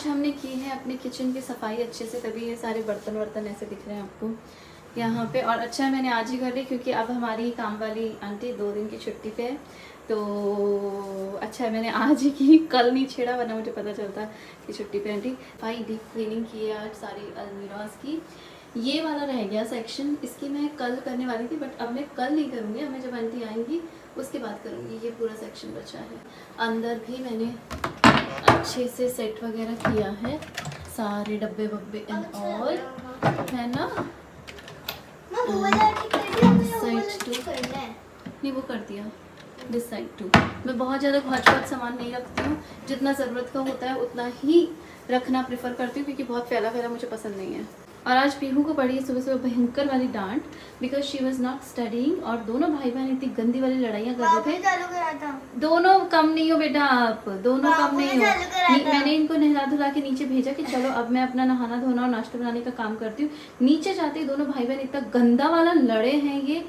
आज हमने की है अपने किचन की सफाई अच्छे से, तभी ये सारे बर्तन वर्तन ऐसे दिख रहे हैं आपको यहाँ पे। और अच्छा है मैंने आज ही कर ली, क्योंकि अब हमारी काम वाली आंटी 2 दिन की छुट्टी पे है, तो अच्छा है मैंने आज ही की, कल नहीं छेड़ा, वरना मुझे पता चलता कि छुट्टी पे आंटी। भाई डीप क्लीनिंग की है आज सारी अलमीराज की। ये वाला रह गया सेक्शन, इसकी मैं कल करने वाली थी, बट अब मैं कल नहीं करूँगी, अब मैं जब आंटी आएंगी उसके बाद करूँगी। ये पूरा सेक्शन बचा है। अंदर भी मैंने अच्छे से सेट वगैरह किया है, सारे डब्बे वब्बे एंड ऑल, है ना। साइड 2 नहीं वो कर दिया, दिस साइड 2। मैं बहुत ज़्यादा बहुत सामान नहीं रखती हूँ, जितना ज़रूरत का होता है उतना ही रखना प्रेफर करती हूँ, क्योंकि बहुत फैला फैला मुझे पसंद नहीं है। और आज पीहू को पड़ी सुबह सुबह भयंकर वाली डांट, because she was not studying, और दोनों भाई बहन इतनी गंदी वाली लड़ाइयाँ कर रहे थे। दोनों कम नहीं हो बेटा, आप दोनों कम नहीं हो। मैंने इनको नहला धुला के नीचे भेजा कि चलो अब मैं अपना नहाना धोना और नाश्ता बनाने का काम करती हूँ। नीचे जाते ही दोनों भाई बहन इतना गंदा वाला लड़े हैं ये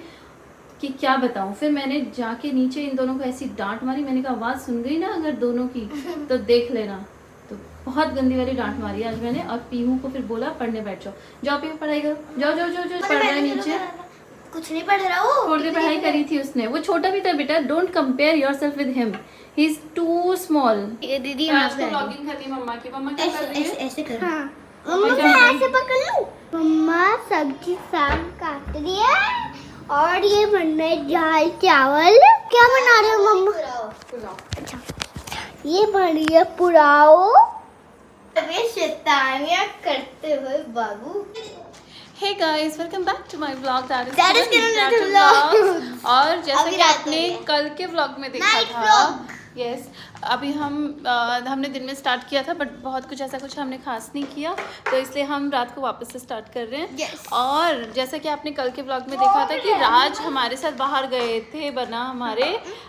कि क्या बताऊँ। फिर मैंने जाके नीचे इन दोनों को ऐसी डांट मारी, मैंने कहा आवाज़ सुन गई ना अगर दोनों की तो देख लेना। तो बहुत गंदी वाली डांट मारी आज मैंने, और पीहू को फिर बोला पढ़ने बैठ जाओ, जाओ पीहू पढ़ाई करो, जाओ जाओ जाओ जाओ। पढ़ रहा है नीचे, कुछ नहीं पढ़ रहा वो, थोड़ी देर पढ़ाई करी थी उसने। वो छोटा भी था बेटा, don't compare yourself with him, he is too small. ये दीदी आज तो व्लॉगिंग करनी है मम्मा की। मम्मा क्या कर रही है? ऐसे करो। हाँ। मम्मा मैं ऐसे पकड़ लूं। मम्मा सब्जी साग काट रही है और ये बन रहा है दाल चावल। क्या बना रहे हो मम्मा? अच्छा ये बन रही है पुलाव। अबे शैतानियां करते हुए बाबू। Hey guys, welcome back to my vlog. That That is Kiran Kiran Rathod vlog. Vlogs. और जैसा अभी कि रात आपने हो रही है। कल के व्लॉग में देखा Night था, vlog. यस अभी हमने दिन में स्टार्ट किया था, बट बहुत कुछ ऐसा कुछ हमने खास नहीं किया, तो इसलिए हम रात को वापस से स्टार्ट कर रहे हैं। Yes. और जैसा कि आपने कल के व्लॉग में देखा था कि राज हमारे साथ बाहर गए थे बना हमारे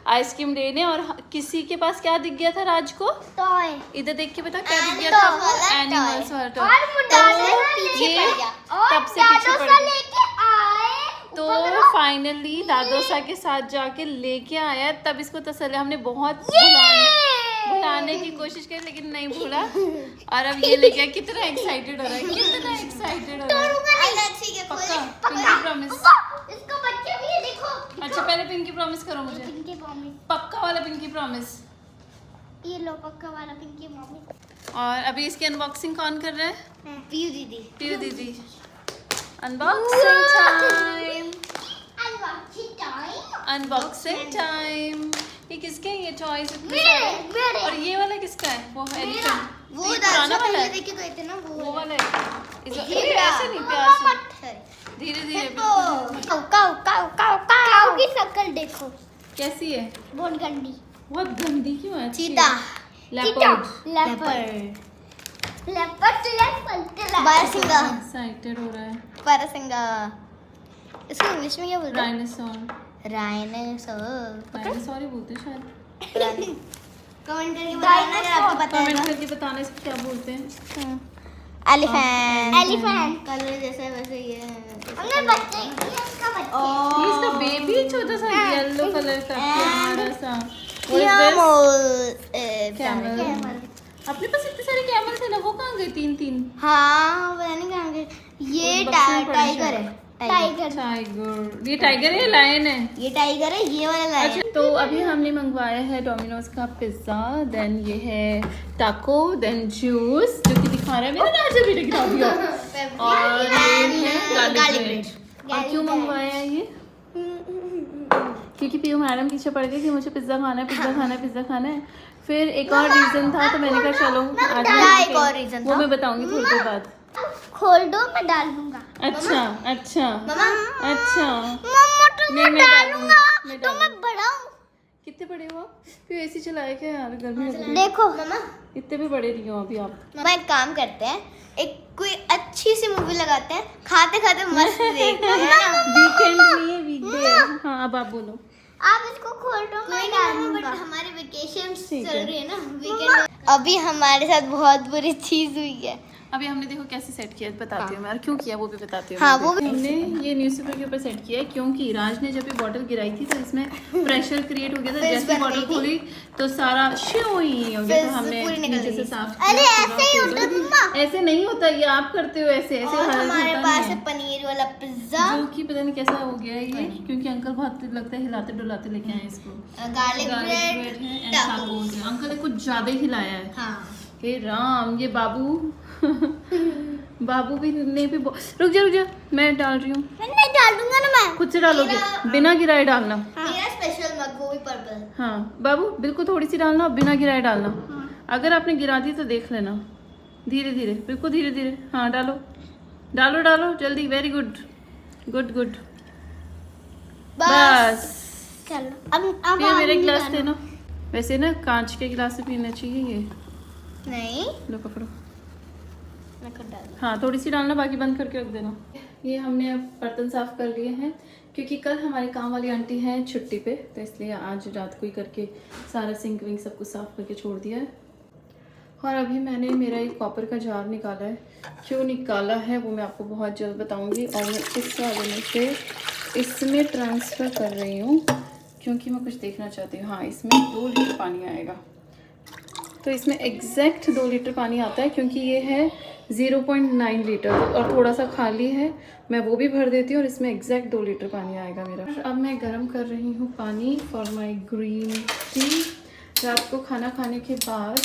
आइसक्रीम लेने, और किसी के पास क्या दिख गया था राज को? टॉय। इधर देख के बता क्या दिख गया था आपको? एनिमल्स वाला toy। और वो दादा पीछे ये पड़ गया और तब से पीछे पड़ गया। लेके आए तो फाइनली दादोसा के साथ जाके लेके आया, तब इसको तसल्ली। हमने बहुत भुलाने की कोशिश की लेकिन नहीं भूला, और अब ये लेके आया। कितना एक्साइटेड हो रहा है, कितना एक्साइटेड हो रहा है। ठीक है पक्का पिंकी प्रॉमिस। इसको बच्चे भी है देखो। अच्छा पहले पिंकी प्रॉमिस करो मुझे, पिंकी प्रॉमिस। पक्का वाला पिंकी प्रॉमिस। ये लो पक्का वाला पिंकी प्रॉमिस। और अभी इसकी अनबॉक्सिंग कौन कर रहा है? पीयू दीदी। पीयू दीदी। Unboxing time, unboxing time. Unboxing time. ये किसके हैं ये टॉयज इतने मेरे सारे? मेरे और ये वाला किसका है? वो एलिफेंट, वो ये पुराना वाला है, देखिए गए थे ना वो वाला है। ये ऐसे नहीं, प्यार से धीरे धीरे। काऊ काऊ काऊ काऊ काऊ की शक्ल देखो कैसी है? बहुत गंदी। बहुत गंदी क्यों है? चीता। लेपर्ड। लेपर्ड बारहसिंगा। एक्साइटेड हो रहा है। बारहसिंगा इसको इंग्लिश में क्या बोलते हैं? डायनासोर। डायनासोर। डायनासोर ही बोलते हैं शायद। कमेंट करके बताना अगर आपको पता है। कमेंट करके बताना इसको क्या बोलते हैं। एलिफेंट। एलिफेंट कलर जैसा वैसे ये हमने बच्चे इसका बच्चा। ये इसका बेबी छोटा सा येलो कलर का प्यारा सा। कैमल। अपने पास इतने सारे कैमल थे ना, वो कहाँ गए? 3-3। हाँ वो नहीं कहेंगे। ये टाइगर है। टाइगर। ये टाइगर है, लायन है? ये टाइगर है, ये वाला लायन। अच्छा तो अभी हमने मंगवाया है डोमिनोज का पिज्जा, देन ये है टाको, देन जूस जो कि दिखा रहा है मेरा राजा भी दिखा दिया, और ये है गार्लिक ब्रेड। और क्यों मंगवाया है ये? क्योंकि पीयू मैडम पीछे पड़ गई कि मुझे पिज्जा खाना है, पिज्जा खाना है, पिज्जा खाना है। फिर एक और रीजन था, तो मैंने कहा चलो आज एक और रीजन वो मैं बताऊंगी थोड़ी देर बाद। खोल दो मैं डाल दूंगा। अच्छा अच्छा मम्मा अच्छा। मम्मा तो नहीं, मैं डालूंगा, मैं तो मैं बड़ा हूँ। कितने बड़े हो? फिर एसी चलाए क्या यार, गर्मी लग रही है। देखो मम्मा इतने भी बड़े नहीं हो अभी आप। मम्मा एक काम करते हैं, एक कोई अच्छी सी मूवी लगाते हैं, खाते खाते मस्त देखते हैं। वीकेंड नहीं है, वीकडे। हाँ अब आप बोलो। आप इसको खोल दो मैं डाल दूंगा। हमारे वेकेशन चल रही है ना वीकेंड। अभी हमारे साथ बहुत बुरी चीज हुई है। अभी हमने देखो कैसे सेट किया बताती हूँ मैं, और क्यों किया वो भी बताती हूँ। हाँ, वो भी। हमने ये न्यूज़पेपर के ऊपर सेट किया है क्योंकि राज ने जब ये बॉटल गिराई थी तो इसमें प्रेशर क्रिएट हो गया था। फिर जैसे बन बॉटल गई थी। खोली तो सारा श्योई हो गया, तो हमने पूरी निकल नीचे से गई। साफ अरे किया, ऐसे ही पूरा होता ऐसे नहीं होता, ये आप करते हो ऐसे ऐसे। और हमारे होता पास नहीं है है। पनीर वाला पिज्जा, जो कि पता नहीं कैसा हो गया है ये, क्योंकि अंकल बहुत लगता है हिलाते डुलाते लेके आए इसको। गार्लिक ब्रेड ब्रेड है एंड टाकोस है। अंकल ने कुछ ज्यादा ही हिलाया है। हाँ हे राम, ये बाबू बाबू भी ने भी रुक जा, मैं डाल रही हूँ। नहीं डाल दूंगा ना मैं। खुद से डालोगे, बिना गिराए डालना। मेरा स्पेशल मग वो भी पर्पल। हाँ बाबू, बिल्कुल थोड़ी सी डालना, बिना गिराए डालना। अगर आपने गिरा दी तो देख लेना, धीरे धीरे, बिल्कुल धीरे धीरे। हाँ डालो डालो डालो जल्दी, वेरी गुड गुड गुड। बस चलो अब ये मेरे गिलास देना। वैसे ना कांच के गिलास से पीना चाहिए ये। नहीं लो पकड़ो। मैं कर डाल। हाँ थोड़ी सी डालना, बाकी बंद करके रख देना। ये हमने अब बर्तन साफ कर लिए हैं, क्योंकि कल हमारी काम वाली आंटी हैं छुट्टी पे, तो इसलिए आज रात को ही करके सारा सिंक विंक सब कुछ साफ करके छोड़ दिया है। और अभी मैंने मेरा एक कॉपर का जार निकाला है। क्यों निकाला है वो मैं आपको बहुत जल्द बताऊंगी। और मैं इस वाले में से इसमें ट्रांसफ़र कर रही हूँ, क्योंकि मैं कुछ देखना चाहती हूँ। हाँ इसमें 2 लीटर पानी आएगा, तो इसमें एग्जैक्ट 2 लीटर पानी आता है, क्योंकि ये है 0.9 लीटर और थोड़ा सा खाली है। मैं वो भी भर देती हूँ और इसमें एग्जैक्ट 2 लीटर पानी आएगा मेरा। अब मैं गर्म कर रही हूँ पानी फॉर माई ग्रीन टी। रात को खाना खाने के बाद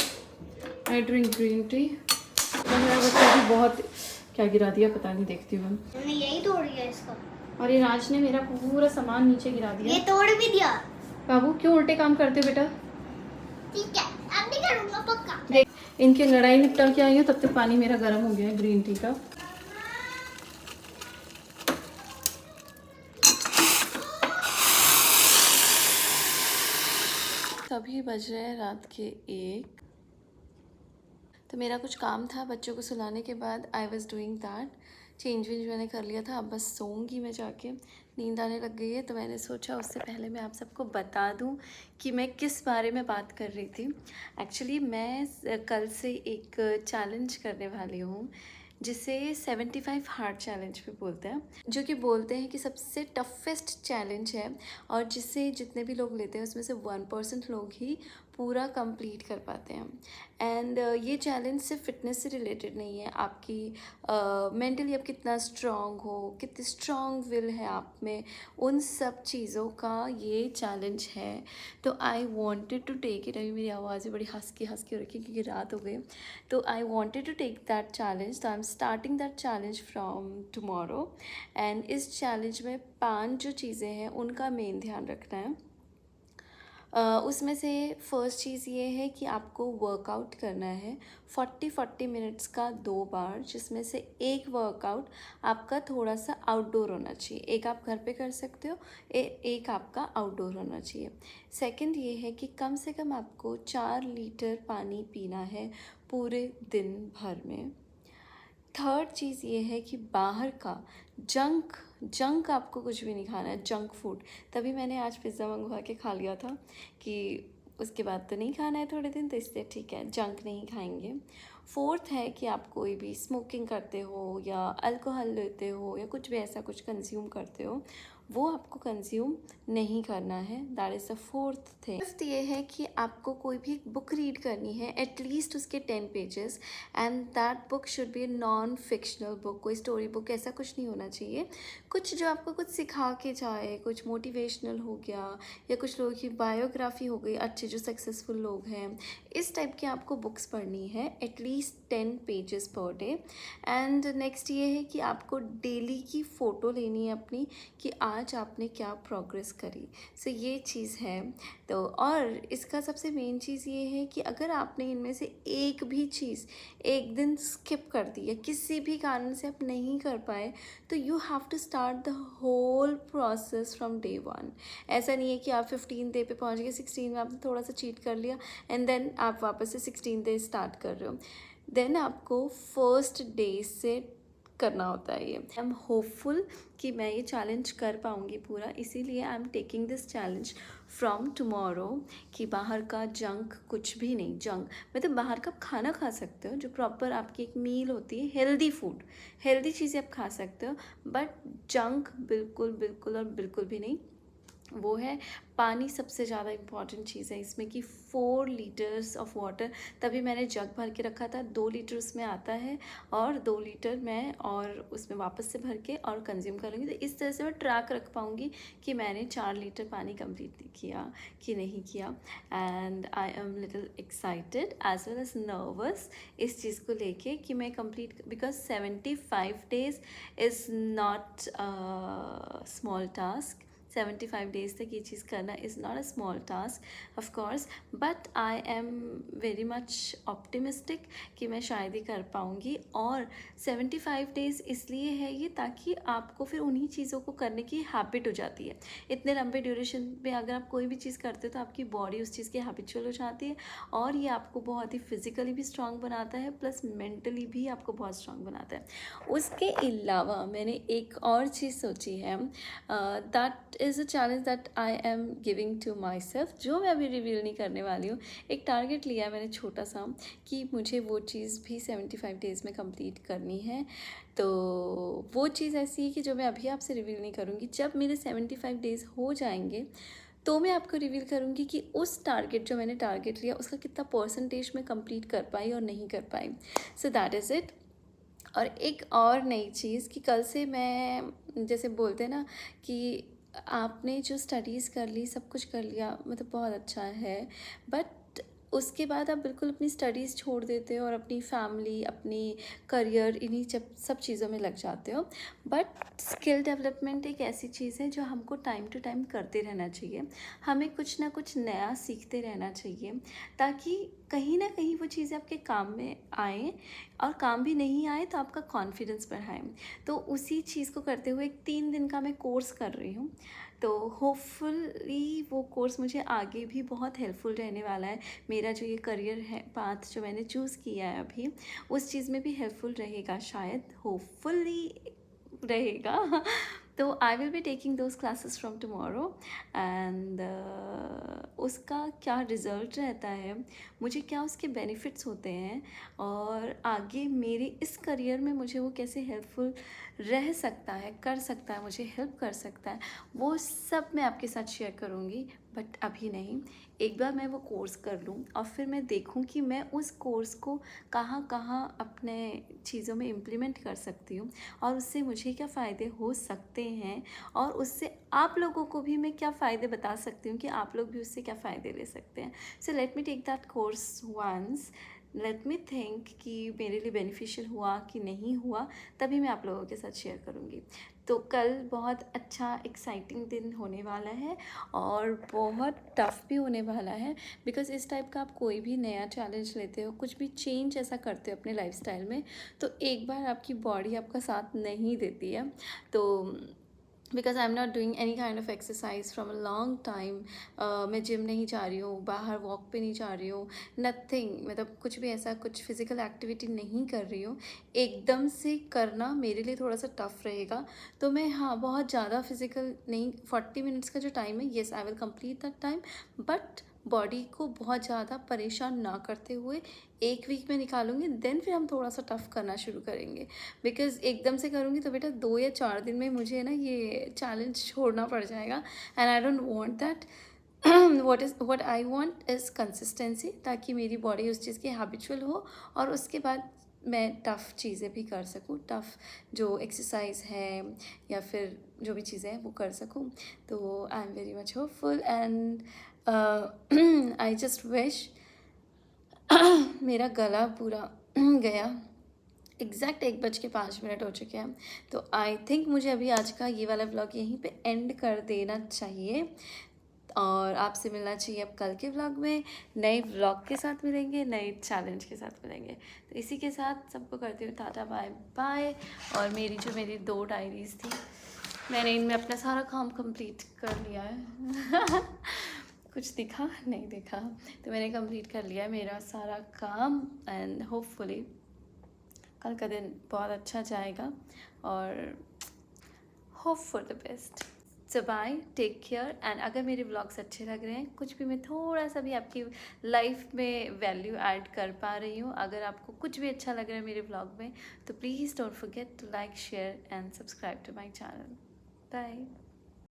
आई ड्रिंक ग्रीन टी। मेरा बच्चा भी बहुत क्या गिरा दिया पता नहीं, देखती हूँ। मैंने यही तोड़ दिया इसका। और ये राज ने मेरा पूरा सामान नीचे गिरा दिया। ये तोड़ भी दिया। बाबू क्यों उल्टे काम करते हो बेटा? ठीक है अब नहीं करूँगा पक्का। देख, इनकी लड़ाई निपटा के आई हूँ, तब तक पानी मेरा गर्म हो गया है ग्रीन टी का। अभी बज रहे हैं रात के 1। तो मेरा कुछ काम था बच्चों को सुलाने के बाद। I was doing that, change वेंज मैंने कर लिया था। अब बस सोऊंगी मैं जाके, नींद आने लग गई है। तो मैंने सोचा उससे पहले मैं आप सबको बता दूं कि मैं किस बारे में बात कर रही थी। एक्चुअली मैं कल से एक चैलेंज करने वाली हूँ, जिसे 75 हार्ड चैलेंज भी बोलते हैं, जो कि बोलते हैं कि सबसे टफेस्ट चैलेंज है, और जिसे जितने भी लोग लेते हैं उसमें से 1% लोग ही पूरा कंप्लीट कर पाते हैं। एंड ये चैलेंज सिर्फ फिटनेस से रिलेटेड नहीं है, आपकी मेंटली आप कितना स्ट्रांग हो, कितनी स्ट्रांग विल है आप में, उन सब चीज़ों का ये चैलेंज है। तो I wanted to take it. अभी मेरी आवाज़ बड़ी हस्की हो रखी है क्योंकि रात हो गई। तो I wanted to take that challenge. तो I am starting that challenge from tomorrow. And इस चैलेंज में 5 जो चीज़ें हैं उनका मेन ध्यान रखना है। उसमें से फर्स्ट चीज़ ये है कि आपको वर्कआउट करना है 40 मिनट्स का 2 बार, जिसमें से एक वर्कआउट आपका थोड़ा सा आउटडोर होना चाहिए। एक आप घर पे कर सकते हो, एक आपका आउटडोर होना चाहिए। सेकंड ये है कि कम से कम आपको 4 लीटर पानी पीना है पूरे दिन भर में। थर्ड चीज़ ये है कि बाहर का जंक आपको कुछ भी नहीं खाना है, जंक फूड। तभी मैंने आज पिज़्ज़ा मंगवा के खा लिया था कि उसके बाद तो नहीं खाना है थोड़े दिन, तो इसलिए ठीक है जंक नहीं खाएंगे। फोर्थ है कि आप कोई भी स्मोकिंग करते हो या अल्कोहल लेते हो या कुछ भी ऐसा कुछ कंज्यूम करते हो, वो आपको कंज्यूम नहीं करना है। That is the fourth thing. Fifth ये है कि आपको कोई भी बुक रीड करनी है, एटलीस्ट उसके 10 pages, and that book should be non fictional book. कोई स्टोरी बुक ऐसा कुछ नहीं होना चाहिए, कुछ जो आपको कुछ सिखा के जाए, कुछ मोटिवेशनल हो गया या कुछ लोगों की बायोग्राफी हो गई, अच्छे जो सक्सेसफुल लोग हैं, इस टाइप की आपको बुक्स पढ़नी है, at least 10 pages per day. And next ये है कि आपको डेली की फ़ोटो लेनी है अपनी कि आज आपने क्या प्रोग्रेस करी। सो ये चीज़ है। तो और इसका सबसे मेन चीज़ ये है कि अगर आपने इनमें से एक भी चीज़ एक दिन स्किप कर दी या किसी भी कारण से आप नहीं कर पाए, तो you have to start the whole process from day 1। ऐसा नहीं है कि आप 15 डे पे पहुंच गए, 16 में आपने थोड़ा सा चीट कर लिया एंड देन आप वापस से 16 डे स्टार्ट कर रहे हो। देन आपको फर्स्ट डे से करना होता है ये। आई एम होपफुल कि मैं ये चैलेंज कर पाऊँगी पूरा, इसीलिए I am taking this challenge from tomorrow कि बाहर का जंक कुछ भी नहीं। जंक मतलब बाहर का खाना खा सकते हो, जो प्रॉपर आपकी एक मील होती है, हेल्दी फूड, हेल्दी चीज़ें आप खा सकते हो, बट जंक बिल्कुल बिल्कुल और बिल्कुल भी नहीं। वो है पानी। सबसे ज़्यादा इम्पॉर्टेंट चीज़ है इसमें कि 4 लीटर्स ऑफ वाटर, तभी मैंने जग भर के रखा था। 2 लीटर उसमें आता है और 2 लीटर मैं और उसमें वापस से भर के और कंज्यूम करूँगी। तो इस तरह से मैं ट्रैक रख पाऊँगी कि मैंने 4 लीटर पानी कंप्लीट किया कि नहीं किया। And I am little excited as well as nervous इस चीज़ को लेके कि मैं complete, because 75 days is not small task. 75 days तक ये चीज़ करना is not a small task of course, but I am very much optimistic कि मैं शायद ही कर पाऊँगी। और 75 डेज़ इसलिए है ये ताकि आपको फिर उन्हीं चीज़ों को करने की हैबिट हो जाती है। इतने लंबे ड्यूरेशन में अगर आप कोई भी चीज़ करते हो तो आपकी बॉडी उस चीज़ की हैबिचुअल हो जाती है और ये आपको बहुत ही फिज़िकली भी स्ट्रांग बनाता है, प्लस मेंटली भी आपको बहुत स्ट्रांग बनाता है। उसके अलावा मैंने एक और चीज़ सोची है, that is a challenge that I am giving to myself, जो मैं अभी रिवील नहीं करने वाली हूँ। एक टारगेट लिया है मैंने छोटा सा कि मुझे वो चीज़ भी 75 डेज़ में कंप्लीट करनी है। तो वो चीज़ ऐसी है कि जो मैं अभी आपसे रिवील नहीं करूँगी। जब मेरे 75 डेज़ हो जाएंगे तो मैं आपको रिवील करूँगी कि उस टारगेट, जो मैंने टारगेट लिया, उसका कितना परसेंटेज में कंप्लीट कर पाई और नहीं कर पाई। So that is it. और एक और नई चीज़ कि कल से मैं, जैसे बोलते हैं ना कि आपने जो स्टडीज़ कर ली, सब कुछ कर लिया, मतलब बहुत अच्छा है, बट उसके बाद आप बिल्कुल अपनी स्टडीज़ छोड़ देते हो और अपनी फैमिली, अपनी करियर, इन्हीं सब चीज़ों में लग जाते हो। बट स्किल डेवलपमेंट एक ऐसी चीज़ है जो हमको टाइम टू टाइम करते रहना चाहिए। हमें कुछ ना कुछ नया सीखते रहना चाहिए ताकि कहीं ना कहीं वो चीज़ें आपके काम में आएँ, और काम भी नहीं आए तो आपका कॉन्फिडेंस बढ़ाएं। तो उसी चीज़ को करते हुए एक 3 दिन का मैं कोर्स कर रही हूँ। तो होपफुली वो कोर्स मुझे आगे भी बहुत हेल्पफुल रहने वाला है। मेरा जो ये करियर है पाथ जो मैंने चूज़ किया है अभी, उस चीज़ में भी हेल्पफुल रहेगा, शायद होपफुली रहेगा। तो I will be taking those classes from tomorrow and उसका क्या रिज़ल्ट रहता है, मुझे क्या उसके बेनिफिट्स होते हैं, और आगे मेरे इस करियर में मुझे वो कैसे हेल्पफुल रह सकता है, कर सकता है, मुझे हेल्प कर सकता है, वो सब मैं आपके साथ शेयर करूँगी। बट अभी नहीं, एक बार मैं वो कोर्स कर लूँ और फिर मैं देखूँ कि मैं उस कोर्स को कहाँ कहाँ अपने चीज़ों में इम्प्लीमेंट कर सकती हूँ और उससे मुझे क्या फ़ायदे हो सकते हैं, और उससे आप लोगों को भी मैं क्या फ़ायदे बता सकती हूँ कि आप लोग भी उससे क्या फ़ायदे ले सकते हैं। So let me take that course once, let me think कि मेरे लिए बेनिफिशियल हुआ कि नहीं हुआ, तभी मैं आप लोगों के साथ शेयर करूँगी। तो कल बहुत अच्छा एक्साइटिंग दिन होने वाला है और बहुत टफ़ भी होने वाला है, बिकॉज़ इस टाइप का आप कोई भी नया चैलेंज लेते हो, कुछ भी चेंज ऐसा करते हो अपने लाइफस्टाइल में, तो एक बार आपकी बॉडी आपका साथ नहीं देती है। तो because I am not doing any kind of exercise from a long time, मैं जिम नहीं जा रही हूँ, बाहर वॉक पे नहीं जा रही हूँ, नथिंग, मतलब कुछ भी ऐसा कुछ फिज़िकल एक्टिविटी नहीं कर रही हूँ। एकदम से करना मेरे लिए थोड़ा सा टफ रहेगा। तो मैं, हाँ, बहुत ज़्यादा फिज़िकल नहीं, 40 मिनट्स का जो टाइम है, yes I will complete that time, but body को बहुत ज़्यादा परेशान ना करते हुए 1 वीक में निकालूंगी। देन फिर हम थोड़ा सा टफ़ करना शुरू करेंगे, बिकॉज़ एकदम से करूँगी तो बेटा 2 या 4 दिन में मुझे ना ये चैलेंज छोड़ना पड़ जाएगा, and I don't want that. what I want is consistency, ताकि मेरी बॉडी उस चीज़ की हैबिचुअल हो और उसके बाद मैं टफ़ चीज़ें भी कर सकूँ, टफ़ जो एक्सरसाइज है या फिर जो भी चीज़ें हैं वो कर सकूँ। तो I am very much hopeful and I just wish मेरा गला पूरा गया। एग्जैक्ट 1:05 हो चुके हैं, तो आई थिंक मुझे अभी आज का ये वाला व्लॉग यहीं पे एंड कर देना चाहिए और आपसे मिलना चाहिए अब कल के व्लॉग में। नए व्लॉग के साथ मिलेंगे, नए चैलेंज के साथ मिलेंगे। तो इसी के साथ सबको करती हूँ टाटा बाय बाय। और मेरी 2 डायरीज़ थी, मैंने इनमें अपना सारा काम कंप्लीट कर लिया है। कुछ दिखा नहीं दिखा, तो मैंने कंप्लीट कर लिया है मेरा सारा काम, एंड होपफुली कल का दिन बहुत अच्छा जाएगा और hope for the best. So bye, take care. And अगर मेरे व्लॉग्स अच्छे लग रहे हैं, कुछ भी मैं थोड़ा सा भी आपकी लाइफ में वैल्यू ऐड कर पा रही हूँ, अगर आपको कुछ भी अच्छा लग रहा है मेरे व्लॉग में, तो please don't forget to like, share and subscribe to my channel. Bye.